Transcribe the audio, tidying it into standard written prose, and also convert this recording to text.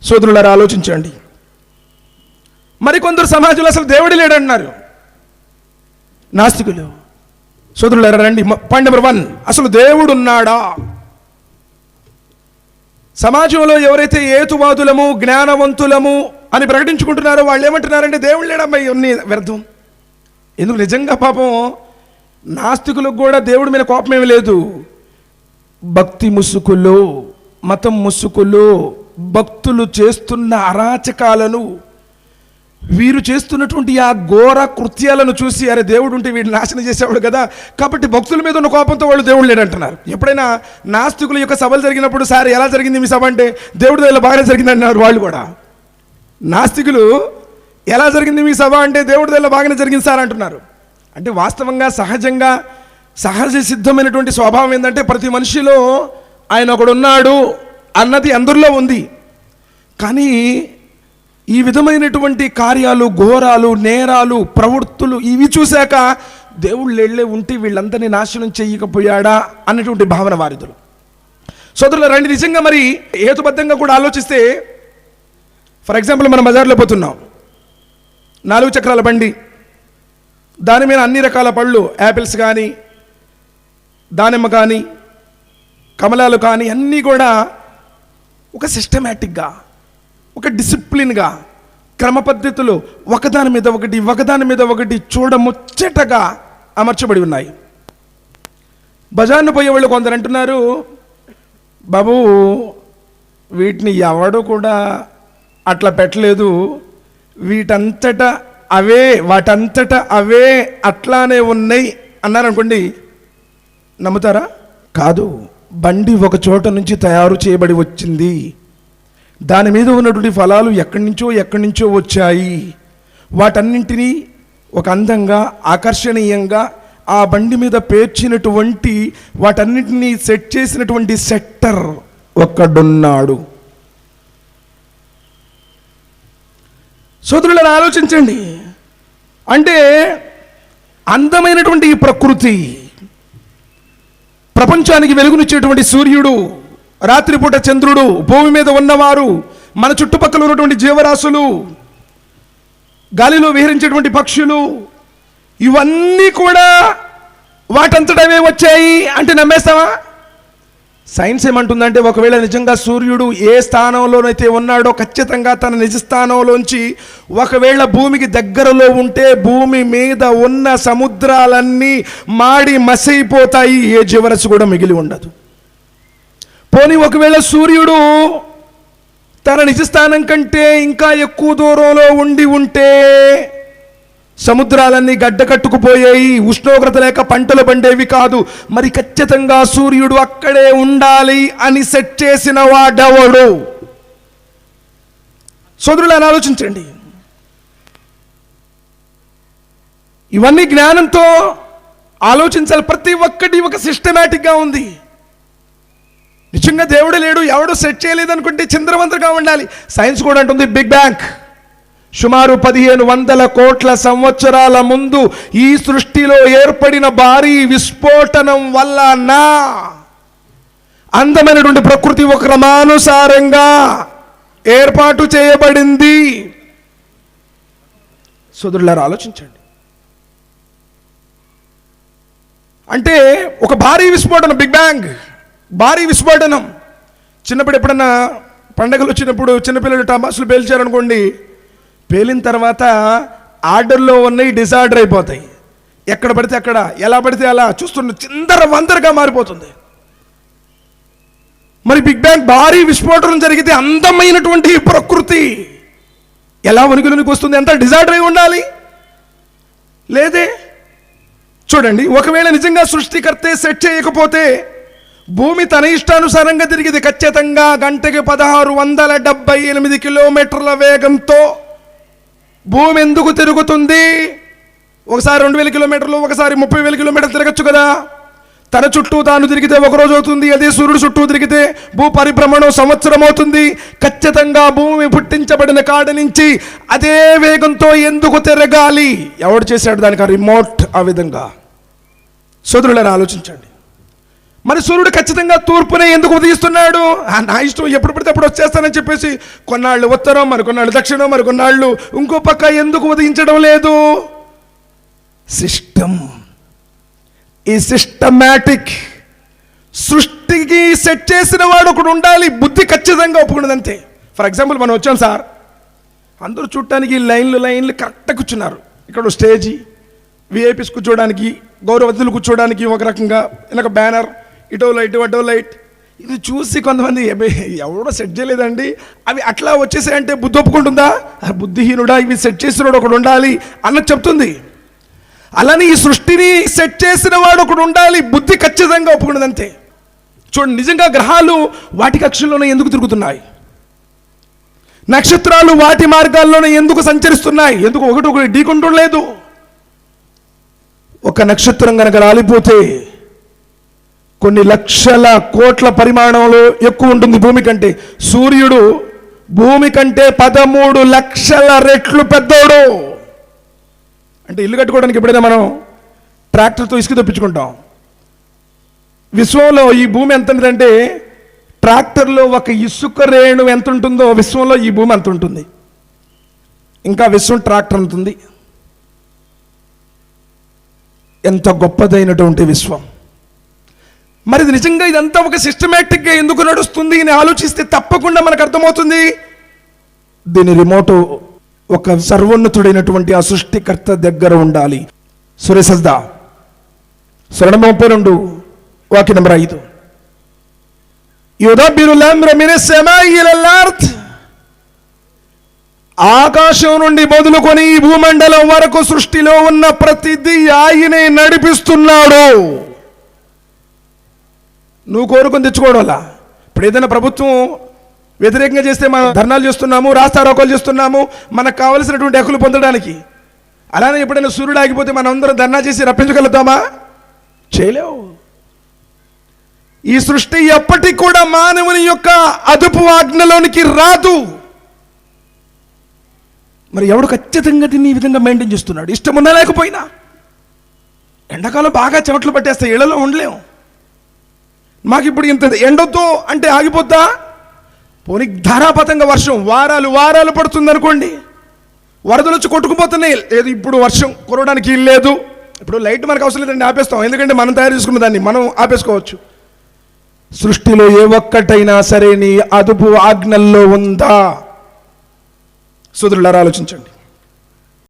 సోదరులారా ఆలోచించండి. మరికొందరు సమాజంలో అసలు దేవుడు లేడంటున్నారు, నాస్తికులు. సోదరులారా రండి, పాయింట్ నెంబర్ 1, అసలు దేవుడు ఉన్నాడా? సమాజంలో ఎవరైతే ఏతువాదులము జ్ఞానవంతులము అని ప్రకటించుకుంటున్నారో వాళ్ళు ఏమంటున్నారంటే దేవుడు లేడమ్మా, ఇవన్నీ వ్యర్థం. ఎందుకు? నిజంగా పాపం నాస్తికులకు కూడా దేవుడి మీద కోపమేమి లేదు. భక్తి ముసుగులు, మతం ముసుగులు, భక్తులు చేస్తున్న అరాచకాలను, వీరు చేస్తున్నటువంటి ఆ ఘోర కృత్యాలను చూసి అరే దేవుడు ఉంటే వీడిని నాశనం చేసేవాడు కదా, కాబట్టి భక్తుల మీద ఉన్న కోపంతో వాళ్ళు దేవుడు లేడంటున్నారు. ఎప్పుడైనా నాస్తికుల యొక్క సభలు జరిగినప్పుడు సార్ ఎలా జరిగింది మీ సభ అంటే దేవుడి దగ్గర బాగానే జరిగింది అన్నారు వాళ్ళు కూడా. నాస్తికులు ఎలా జరిగింది మీ సభ అంటే దేవుడి దగ్గర బాగానే జరిగింది సార్ అంటున్నారు. అంటే వాస్తవంగా సహజంగా సహజ సిద్ధమైనటువంటి స్వభావం ఏంటంటే ప్రతి మనిషిలో ఆయన ఒకడు ఉన్నాడు అన్నది అందరిలో ఉంది. కానీ ఈ విధమైనటువంటి కార్యాలు, ఘోరాలు, నేరాలు, ప్రవృత్తులు ఇవి చూశాక దేవుళ్ళు వెళ్ళే ఉంటే వీళ్ళందరినీ నాశనం చేయకపోయాడా అన్నటువంటి భావన వారిదులు. సోదరులు రండి, నిజంగా మరి హేతుబద్ధంగా కూడా ఆలోచిస్తే, ఫర్ ఎగ్జాంపుల్ మనం బజార్లో పోతున్నాం, 4 చక్రాల బండి, దాని మీద అన్ని రకాల పళ్ళు, యాపిల్స్ కానీ, దానిమ్మ కానీ, కమలాలు కానీ అన్నీ కూడా ఒక సిస్టమేటిక్గా, ఒక డిసిప్లిన్గా, క్రమ పద్ధతులు ఒకదాని మీద ఒకటి చూడముచ్చటగా అమర్చబడి ఉన్నాయి. బజార్ను పోయేవాళ్ళు కొందరు అంటున్నారు, బాబు వీటిని ఎవడు కూడా అట్లా పెట్టలేదు, వాటంతటా అవే అట్లానే ఉన్నాయి అన్నారనుకోండి, నమ్ముతారా? కాదు, బండి ఒక చోట నుంచి తయారు చేయబడి వచ్చింది, దాని మీద ఉన్నటువంటి ఫలాలు ఎక్కడి నుంచో వచ్చాయి, వాటన్నింటినీ ఒక అందంగా ఆకర్షణీయంగా ఆ బండి మీద పేర్చినటువంటి వాటన్నింటినీ సెట్ చేసినటువంటి సెట్టర్ ఒక్కడున్నాడు. సోదరులను ఆలోచించండి. అంటే అందమైనటువంటి ఈ ప్రకృతి, ప్రపంచానికి వెలుగునిచ్చేటువంటి సూర్యుడు, రాత్రిపూట చంద్రుడు, భూమి మీద ఉన్నవారు, మన చుట్టుపక్కల ఉన్నటువంటి జీవరాశులు, గాలిలో విహరించేటువంటి పక్షులు, ఇవన్నీ కూడా వాటంతటవే వచ్చాయి అంటే నమ్మేస్తావా? సైన్స్ ఏమంటుందంటే ఒకవేళ నిజంగా సూర్యుడు ఏ స్థానంలోనైతే ఉన్నాడో ఖచ్చితంగా తన నిజ స్థానంలోంచి ఒకవేళ భూమికి దగ్గరలో ఉంటే భూమి మీద ఉన్న సముద్రాలన్నీ మాడి మసైపోతాయి, ఏ జీవరాశి కూడా మిగిలి ఉండదు. పోనీ ఒకవేళ సూర్యుడు తన నిజ స్థానం కంటే ఇంకా ఎక్కువ దూరంలో ఉంటే సముద్రాలన్నీ గడ్డ కట్టుకుపోయాయి, ఉష్ణోగ్రత లేక పంటలు పండేవి కాదు. మరి ఖచ్చితంగా సూర్యుడు అక్కడే ఉండాలి అని సెట్ చేసిన వాడెవడు? సోదరులను ఆలోచించండి. ఇవన్నీ జ్ఞానంతో ఆలోచించాలి. ప్రతి ఒక్కటి ఒక సిస్టమేటిక్గా ఉంది. నిజంగా దేవుడు లేడు, ఎవడు సెట్ చేయలేదు అనుకుంటే చిందరవందరగా ఉండాలి. సైన్స్ కూడా అంటుంది బిగ్ బ్యాంగ్ సుమారు 1500 కోట్ల సంవత్సరాల ముందు ఈ సృష్టిలో ఏర్పడిన భారీ విస్ఫోటనం వల్ల అందమైనటువంటి ప్రకృతి ఒక క్రమానుసారంగా ఏర్పాటు చేయబడింది. సోదరులారా ఆలోచించండి. అంటే ఒక భారీ విస్ఫోటనం, బిగ్ బ్యాంగ్, భారీ విస్ఫోటనం. చిన్నప్పుడు ఎప్పుడన్నా పండగలు వచ్చినప్పుడు చిన్నపిల్లలు టపాసులు పేల్చారనుకోండి, పేలిన తర్వాత ఆర్డర్లో ఉన్నాయి డిసార్డర్ అయిపోతాయి. ఎక్కడ పడితే అక్కడ, ఎలా పడితే అలా చూస్తున్న చిందరవందరగా మారిపోతుంది. మరి బిగ్ బ్యాంగ్ భారీ విస్ఫోటనం జరిగితే అందమైనటువంటి ప్రకృతి ఎలా వణుకులోనికి వస్తుంది? ఎంత డిజార్డర్ అయి ఉండాలి లేదే? చూడండి, ఒకవేళ నిజంగా సృష్టికర్తే సెట్ చేయకపోతే భూమి తన ఇష్టానుసారంగా తిరిగింది. ఖచ్చితంగా గంటకి 1678 కిలోమీటర్ల వేగంతో భూమి ఎందుకు తిరుగుతుంది? ఒకసారి 2000 కిలోమీటర్లు, ఒకసారి 30,000 కిలోమీటర్లు తిరగచ్చు కదా. తన చుట్టూ తాను తిరిగితే ఒక రోజు అవుతుంది, అదే సూర్యుడు చుట్టూ తిరిగితే భూ పరిభ్రమణం సంవత్సరం అవుతుంది. ఖచ్చితంగా భూమి పుట్టించబడిన కాడ నుంచి అదే వేగంతో ఎందుకు తిరగాలి? ఎవడు చేశాడు దానికి ఆ రిమోట్? ఆ విధంగా సోదరులను ఆలోచించండి. మరి సూర్యుడు ఖచ్చితంగా తూర్పునే ఎందుకు ఉదయిస్తున్నాడు? నా ఇష్టం, ఎప్పుడు పడితే అప్పుడు వచ్చేస్తానని చెప్పేసి కొన్నాళ్ళు ఉత్తరం, మరి కొన్నాళ్ళు దక్షిణం, మరి కొన్నాళ్ళు ఇంకో పక్క ఎందుకు ఉదయించడం లేదు? సిస్టమ్, ఈ సిస్టమాటిక్ సృష్టికి సెట్ చేసిన వాడు ఒకడు ఉండాలి. బుద్ధి ఖచ్చితంగా ఒప్పుకున్నది అంతే. ఫర్ ఎగ్జాంపుల్, మనం వచ్చాం సార్, అందరూ చూడటానికి లైన్లు కరెక్ట్గా కూర్చున్నారు. ఇక్కడ స్టేజీ, విఐపీస్ కూర్చోడానికి, గౌరవతులు కూర్చోడానికి ఒక రకంగా, వెనక బ్యానర్, ఇటో లైట్ అటో లైట్. ఇది చూసి కొంతమంది ఎవడో సెట్ చేయలేదండి, అవి అట్లా వచ్చేసాయంటే బుద్ధి ఒప్పుకుంటుందా? బుద్ధిహీనుడా, ఇవి సెట్ చేసినవాడు ఒకడు ఉండాలి అన్నది చెప్తుంది. అలానే ఈ సృష్టిని సెట్ చేసిన వాడు ఒకడు ఉండాలి. బుద్ధి ఖచ్చితంగా ఒప్పుకున్నది అంతే. చూడండి, నిజంగా గ్రహాలు వాటి కక్షల్లోనే ఎందుకు తిరుగుతున్నాయి? నక్షత్రాలు వాటి మార్గాల్లోనే ఎందుకు సంచరిస్తున్నాయి? ఎందుకు ఒకటి ఢీకొనడం లేదు? ఒక నక్షత్రం కనుక రాలిపోతే కొన్ని లక్షల కోట్ల పరిమాణంలో ఎక్కువ ఉంటుంది భూమి కంటే. సూర్యుడు భూమి కంటే 13 లక్షల రెట్లు పెద్దోడు. అంటే ఇల్లు కట్టుకోవడానికి ఎప్పుడైనా మనం ట్రాక్టర్తో ఇసుక తెప్పించుకుంటాం. విశ్వంలో ఈ భూమి ఎంత ఉంటుందంటే, ట్రాక్టర్లో ఒక ఇసుక రేణు ఎంత ఉంటుందో విశ్వంలో ఈ భూమి అంత ఉంటుంది. ఇంకా విశ్వం ట్రాక్టర్ ఉంటుంది. ఎంత గొప్పదైనటువంటి విశ్వం. మరి ఇది నిజంగా ఇదంతా ఒక సిస్టమేటిక్గా ఎందుకు నడుస్తుంది అని ఆలోచిస్తే తప్పకుండా మనకు అర్థమవుతుంది. దీని రిమోటు ఒక సర్వోన్నతుడైనటువంటి ఆ సృష్టికర్త దగ్గర ఉండాలి. సూర్య సజ్దా స్వరణం 32 వాక్య నంబర్ 5. యుదబ్బిరు الأمر من السماء إلى الأرض. ఆకాశం నుండి మొదలుకొని ఈ భూమండలం వరకు సృష్టిలో ఉన్న ప్రతిదీ ఆయనే నడిపిస్తున్నాడు. నువ్వు కోరుకొని తెచ్చుకోవడం వల్ల. ఇప్పుడు ఏదైనా ప్రభుత్వం వ్యతిరేకంగా చేస్తే మనం ధర్నాలు చేస్తున్నాము, రాస్తారోకోలు చేస్తున్నాము, మనకు కావలసినటువంటి హక్కులు పొందడానికి. అలానే ఎప్పుడైనా సూర్యుడు ఆగిపోతే మనం అందరం ధర్నా చేసి రప్పించగలుగుతామా? చేయలేవు. ఈ సృష్టి ఎప్పటికి కూడా మానవుని యొక్క అదుపు ఆజ్ఞలోనికి రాదు. మరి ఎవడు ఖచ్చితంగా దీన్ని ఈ విధంగా మెయింటైన్ చేస్తున్నాడు? ఇష్టం ఉన్నా లేకపోయినా. ఎండాకాలం బాగా చెమటలు పట్టేస్తే ఇళ్లలో ఉండలేము. మాకు ఇప్పుడు ఇంత ఎండొద్దు అంటే ఆగిపోద్దా? పోనీ ధారాపాతంగా వర్షం వారాలు పడుతుంది అనుకోండి, వరదలు వచ్చి కొట్టుకుపోతున్నాయి. లేదు, ఇప్పుడు వర్షం కురవడానికి లేదు. ఇప్పుడు లైట్ మనకు అవసరం లేదండి, ఆపేస్తాం. ఎందుకంటే మనం తయారు చేసుకున్న దాన్ని మనం ఆపేసుకోవచ్చు. సృష్టిలో ఏ ఒక్కటైనా సరే నీ అదుపు ఆజ్ఞల్లో ఉందా? సోదరులారా, ఆలోచించండి.